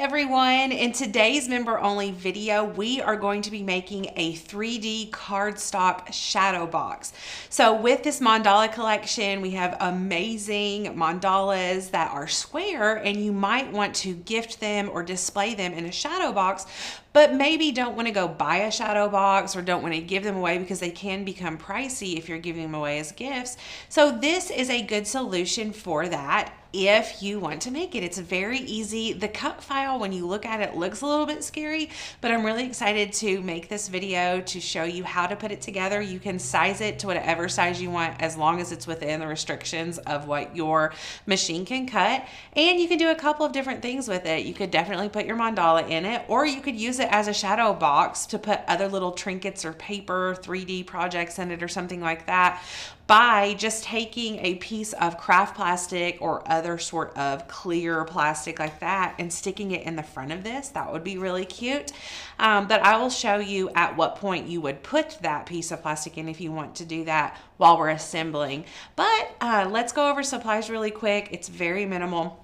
everyone. In today's member only video, we are going to be making a 3D cardstock shadow box. So with this mandala collection, we have amazing mandalas that are square, and you might want to gift them or display them in a shadow box, but maybe don't want to go buy a shadow box or don't want to give them away because they can become pricey if you're giving them away as gifts. So this is a good solution for that if you want to make it. It's very easy. The cut file, when you look at it, looks a little bit scary, but I'm really excited to make this video to show you how to put it together. You can size it to whatever size you want as long as it's within the restrictions of what your machine can cut. And you can do a couple of different things with it. You could definitely put your mandala in it, or you could use it as a shadow box to put other little trinkets or paper 3D projects in it or something like that, by just taking a piece of craft plastic or other sort of clear plastic like that and sticking it in the front of this. That would be really cute. But I will show you at what point you would put that piece of plastic in if you want to do that while we're assembling. But let's go over supplies really quick. It's very minimal.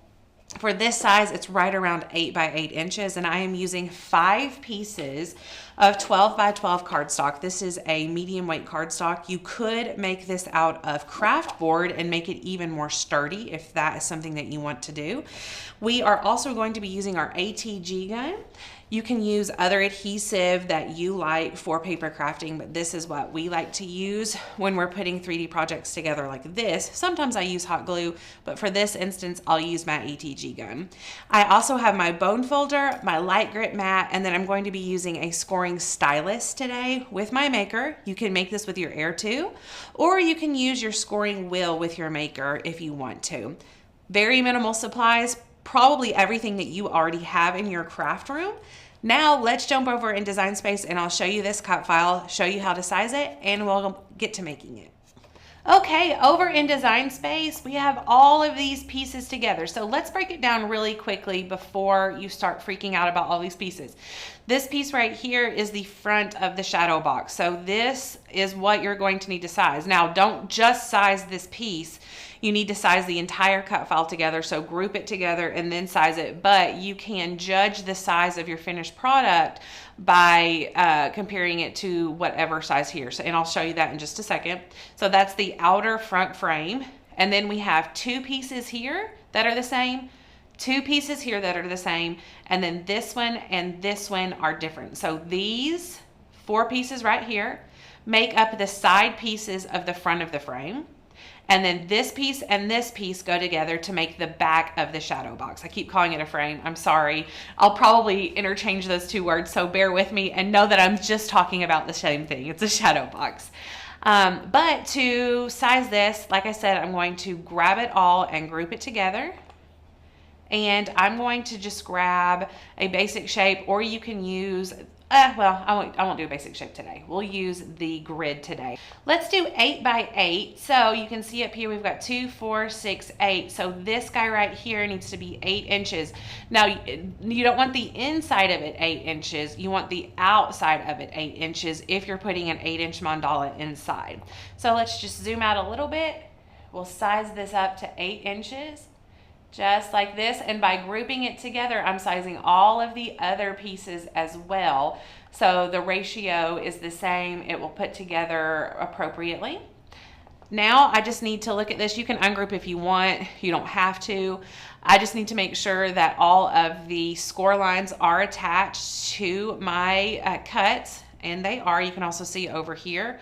For this size, it's right around 8 by 8 inches, and I am using 5 pieces of 12 by 12 cardstock. This is a medium weight cardstock. You could make this out of craft board and make it even more sturdy if that is something that you want to do. We are also going to be using our ATG gun. You can use other adhesive that you like for paper crafting, but this is what we like to use when we're putting 3D projects together like this. Sometimes I use hot glue, but for this instance, I'll use my ATG gun. I also have my bone folder, my light grit mat, and then I'm going to be using a scoring stylus today with my maker. You can make this with your air too, or you can use your scoring wheel with your maker if you want to. Very minimal supplies, probably everything that you already have in your craft room. Now let's jump over in Design Space and I'll show you this cut file, show you how to size it, and we'll get to making it. Okay, over in Design Space, we have all of these pieces together. So let's break it down really quickly before you start freaking out about all these pieces. This piece right here is the front of the shadow box. So this is what you're going to need to size. Now, don't just size this piece. You need to size the entire cut file together. So group it together and then size it. But you can judge the size of your finished product by comparing it to whatever size here. So, and I'll show you that in just a second. So that's the outer front frame. And then we have 2 pieces here that are the same, 2 pieces here that are the same, and then this one and this one are different. So these 4 pieces right here make up the side pieces of the front of the frame. And then this piece and this piece go together to make the back of the shadow box. I keep calling it a frame. I'm sorry. I'll probably interchange those 2 words, so bear with me and know that I'm just talking about the same thing. It's a shadow box. But to size this, like I said, I'm going to grab it all and group it together. And I'm going to just grab a basic shape, or you can use well, I won't do a basic shape today. We'll use the grid today. Let's do 8 by 8. So you can see up here, we've got 2, 4, 6, 8. So this guy right here needs to be 8 inches. Now, you don't want the inside of it 8 inches. You want the outside of it 8 inches if you're putting an 8-inch mandala inside. So let's just zoom out a little bit. We'll size this up to 8 inches. Just like this, and by grouping it together, I'm sizing all of the other pieces as well. So the ratio is the same. It will put together appropriately. Now I just need to look at this. You can ungroup if you want. You don't have to. I just need to make sure that all of the score lines are attached to my cuts, and they are. You can also see over here.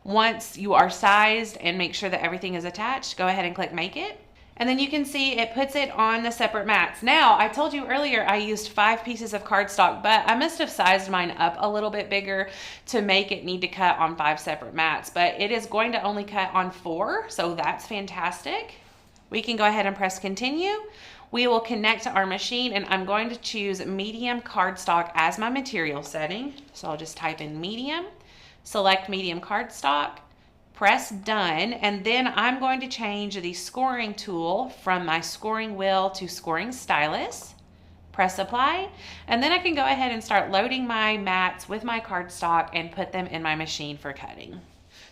Once you are sized and make sure that everything is attached, go ahead and click Make It. And then you can see it puts it on the separate mats. Now, I told you earlier I used 5 pieces of cardstock, but I must have sized mine up a little bit bigger to make it need to cut on 5 separate mats, but it is going to only cut on 4, so that's fantastic. We can go ahead and press continue. We will connect to our machine, and I'm going to choose medium cardstock as my material setting. So I'll just type in medium, select medium cardstock, press done, and then I'm going to change the scoring tool from my scoring wheel to scoring stylus. Press apply, and then I can go ahead and start loading my mats with my cardstock and put them in my machine for cutting.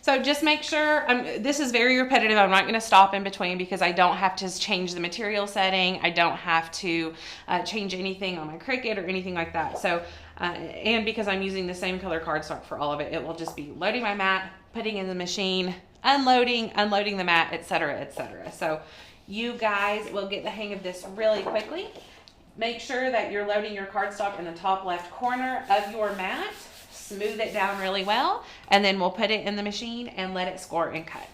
So just make sure, this is very repetitive. I'm not going to stop in between because I don't have to change the material setting. I don't have to change anything on my Cricut or anything like that. So, and because I'm using the same color cardstock for all of it, it will just be loading my mat, putting in the machine, unloading the mat, etc., etc. So you guys will get the hang of this really quickly. Make sure that you're loading your cardstock in the top left corner of your mat. Smooth it down really well, and then we'll put it in the machine and let it score and cut.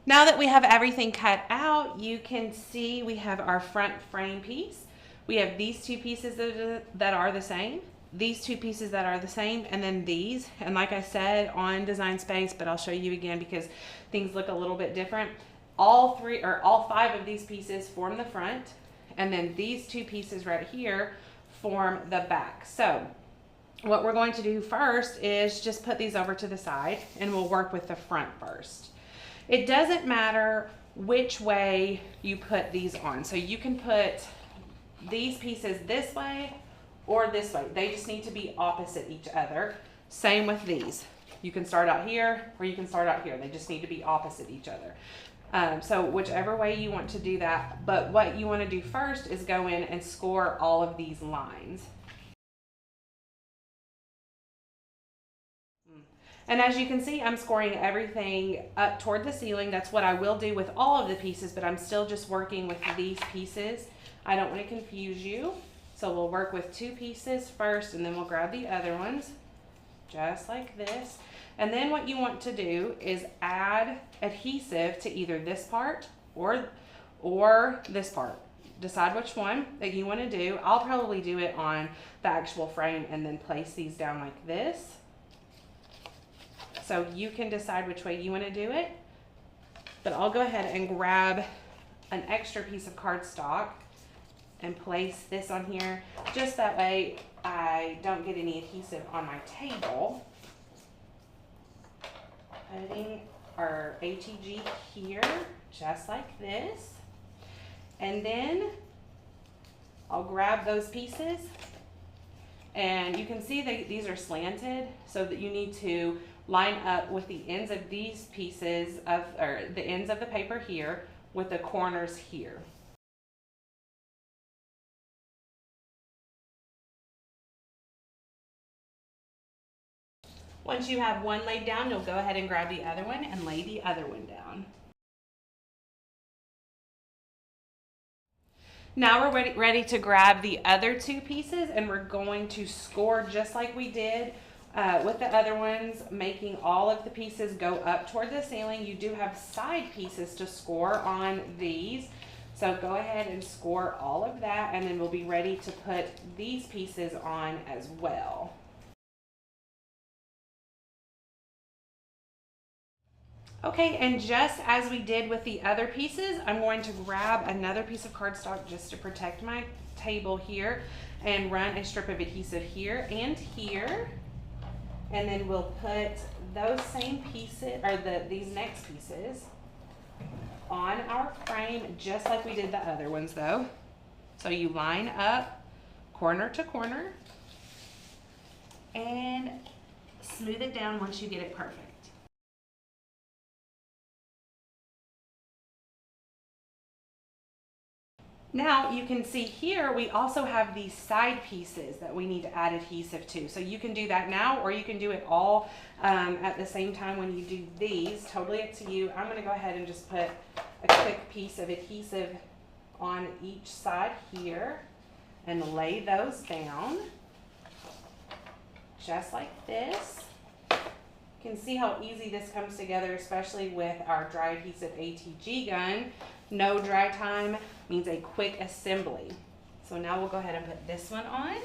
Now that we have everything cut out, you can see we have our front frame piece. We have these two pieces that are the same, these two pieces that are the same, and then these. And like I said on Design Space, but I'll show you again because things look a little bit different. All five of these pieces form the front, and then these two pieces right here form the back. So what we're going to do first is just put these over to the side, and we'll work with the front first. It doesn't matter which way you put these on. So you can put these pieces this way or this way. They just need to be opposite each other. Same with these. You can start out here or you can start out here. They just need to be opposite each other. So whichever way you want to do that. But what you want to do first is go in and score all of these lines. And as you can see, I'm scoring everything up toward the ceiling. That's what I will do with all of the pieces, but I'm still just working with these pieces. I don't want to confuse you. So we'll work with two pieces first, and then we'll grab the other ones, just like this. And then what you want to do is add adhesive to either this part or this part. Decide which one that you want to do. I'll probably do it on the actual frame and then place these down like this. So you can decide which way you want to do it, but I'll go ahead and grab an extra piece of cardstock and place this on here. Just that way I don't get any adhesive on my table. Putting our ATG here, just like this. And then I'll grab those pieces, and you can see that these are slanted, so that you need to line up with the ends of these pieces or the ends of the paper here with the corners here. Once you have one laid down, you'll go ahead and grab the other one and lay the other one down. Now we're ready to grab the other two pieces, and we're going to score just like we did with the other ones, making all of the pieces go up toward the ceiling. You do have side pieces to score on these, so go ahead and score all of that, and then we'll be ready to put these pieces on as well. Okay, and just as we did with the other pieces, I'm going to grab another piece of cardstock just to protect my table here and run a strip of adhesive here and here. And then we'll put those same pieces, or these next pieces, on our frame just like we did the other ones though. So you line up corner to corner and smooth it down once you get it perfect. Now you can see here we also have these side pieces that we need to add adhesive to. So you can do that now, or you can do it all at the same time when you do these. Totally up to you. I'm going to go ahead and just put a quick piece of adhesive on each side here and lay those down just like this. You can see how easy this comes together, especially with our dry adhesive ATG gun. No dry time means a quick assembly. So now we'll go ahead and put this one on.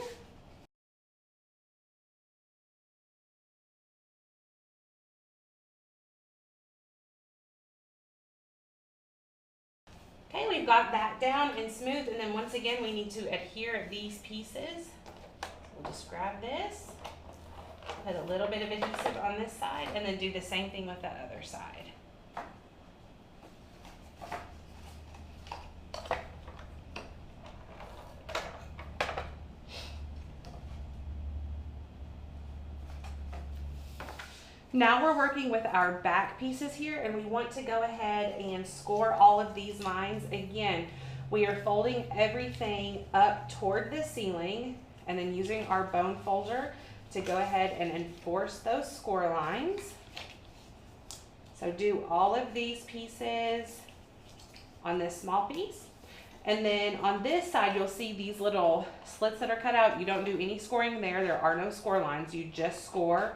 Okay, we've got that down and smooth, and then once again we need to adhere these pieces. We'll just grab this Put a little bit of adhesive on this side and then do the same thing with the other side. Now we're working with our back pieces here, and we want to go ahead and score all of these lines. Again, we are folding everything up toward the ceiling and then using our bone folder to go ahead and enforce those score lines. So do all of these pieces on this small piece. And then on this side, you'll see these little slits that are cut out. You don't do any scoring there. There are no score lines. You just score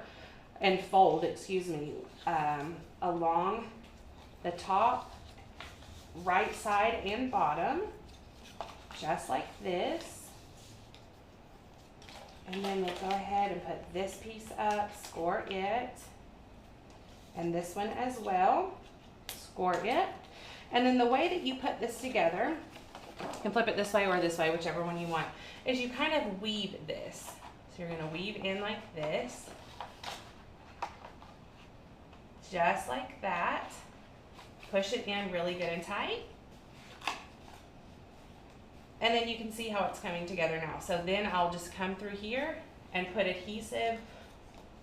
and fold, excuse me, along the top, right side and bottom, just like this. And then we'll go ahead and put this piece up, score it, and this one as well, score it. And then the way that you put this together, you can flip it this way or this way, whichever one you want, is you kind of weave this. So you're gonna weave in like this, just like that. Push it in really good and tight. And then you can see how it's coming together now. So then I'll just come through here and put adhesive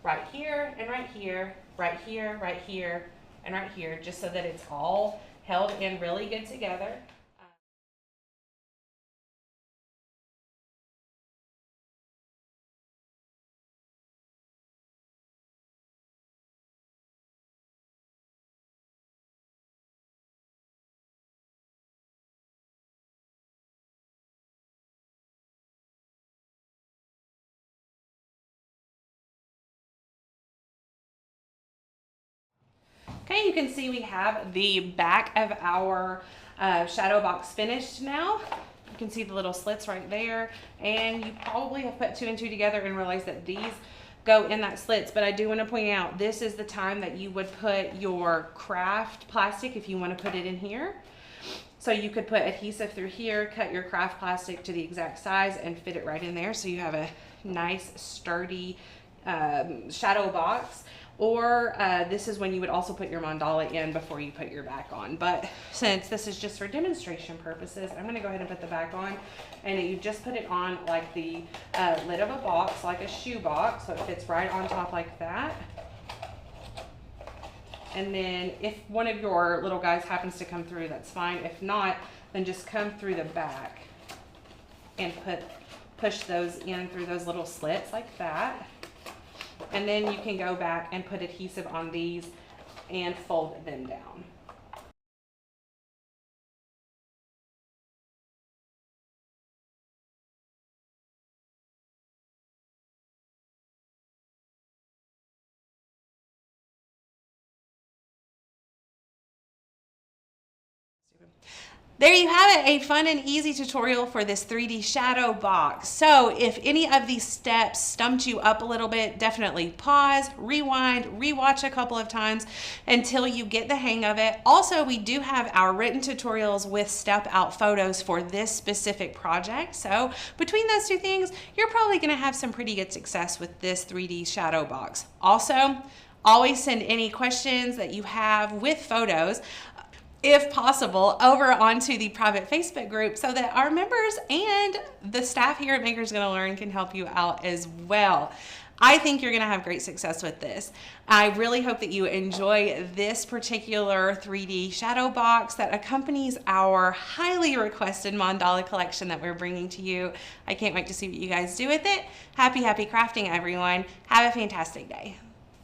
right here and right here, right here, right here, and right here, just so that it's all held in really good together. Okay, you can see we have the back of our shadow box finished now. You can see the little slits right there, and you probably have put 2 and 2 together and realized that these go in that slits, but I do want to point out this is the time that you would put your craft plastic if you want to put it in here. So you could put adhesive through here, cut your craft plastic to the exact size and fit it right in there, so you have a nice sturdy shadow box. Or this is when you would also put your mandala in before you put your back on. But since this is just for demonstration purposes, I'm going to go ahead and put the back on. And you just put it on like the lid of a box, like a shoe box, so it fits right on top like that. And then if one of your little guys happens to come through, that's fine. If not, then just come through the back and push those in through those little slits like that. And then you can go back and put adhesive on these and fold them down. There you have it, a fun and easy tutorial for this 3D shadow box. So if any of these steps stumped you up a little bit, definitely pause, rewind, rewatch a couple of times until you get the hang of it. Also, we do have our written tutorials with step out photos for this specific project. So between those two things, you're probably gonna have some pretty good success with this 3D shadow box. Also, always send any questions that you have with photos, if possible, over onto the private Facebook group so that our members and the staff here at Makers Gonna Learn can help you out as well. I think you're gonna have great success with this. I really hope that you enjoy this particular 3D shadow box that accompanies our highly requested mandala collection that we're bringing to you. I can't wait to see what you guys do with it. Happy crafting, everyone. Have a fantastic day.